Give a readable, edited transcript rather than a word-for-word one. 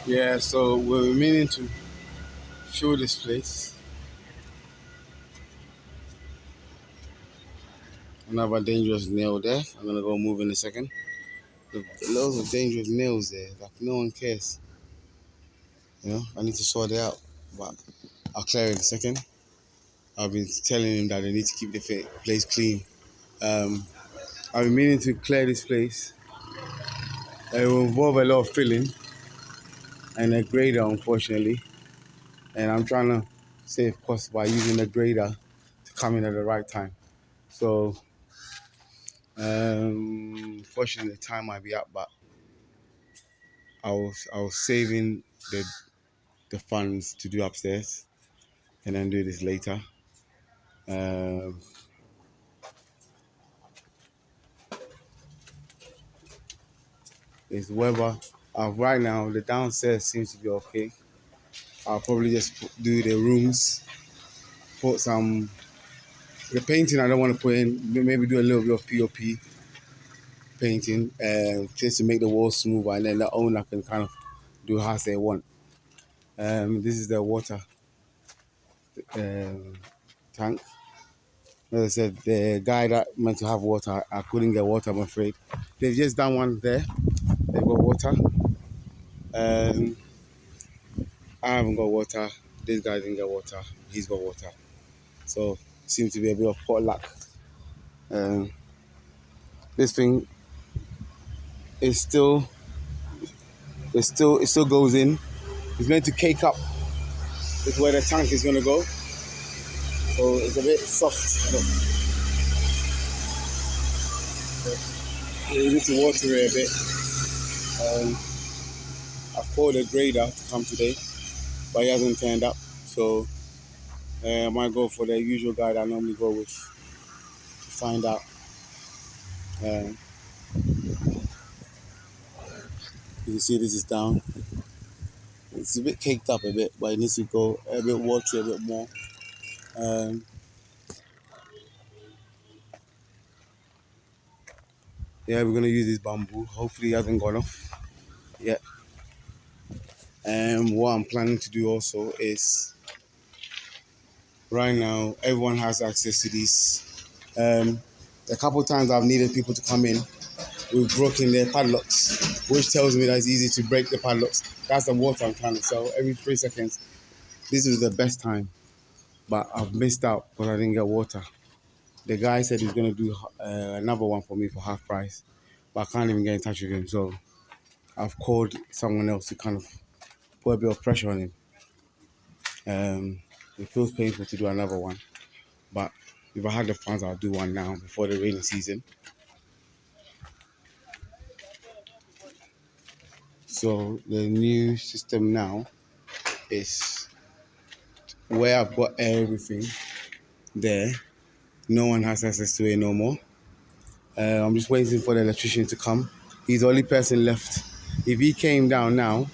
Yeah, so we're meaning to fill this place. Another dangerous nail there. I'm gonna go move in a second. The loads of dangerous nails there, like no one cares. I need to sort it out, but I'll clear it in a second. I've been telling him that they need to keep the place clean. Um, I've been meaning to clear this place. It will involve a lot of filling and a grader, unfortunately. And I'm trying to save costs by using a grader to come in at the right time. So, fortunately, time might be up, but I was saving the funds to do upstairs and then do this later. Um, it's weather. Right now, the downstairs seems to be okay. I'll probably just do the rooms, put some. The painting I don't want to put in. Maybe do a little bit of POP painting, just to make the walls smoother, and then the owner can kind of do as they want. This is the water tank. As I said, the guy that meant to have water, I couldn't get water, I'm afraid. They've just done one there. They've got water. I haven't got water. This guy didn't get water. He's got water. So it seems to be a bit of potluck. This thing is it still goes in. It's meant to cake up with where the tank is gonna go. So it's a bit soft. You need to water it a bit. I've called a grader to come today, but he hasn't turned up. So I might go for the usual guy that I normally go with to find out. Um, you can see this is down. It's a bit caked up a bit, but it needs to go a bit watery a bit more. Yeah, we're gonna use this bamboo. Hopefully, it hasn't gone off yet. And what I'm planning to do also is, right now, everyone has access to these. A couple of times I've needed people to come in, we've broken their padlocks, which tells me that it's easy to break the padlocks. That's the water I'm trying to sell every 3 seconds. This is the best time, but I've missed out because I didn't get water. The guy said he's going to do another one for me for half price, but I can't even get in touch with him. So I've called someone else to kind of put a bit of pressure on him. It feels painful to do another one, but if I had the funds, I'll do one now before the rainy season. So the new system now is where I've got everything there. No one has access to it no more. I'm just waiting for the electrician to come. He's the only person left. If he came down now,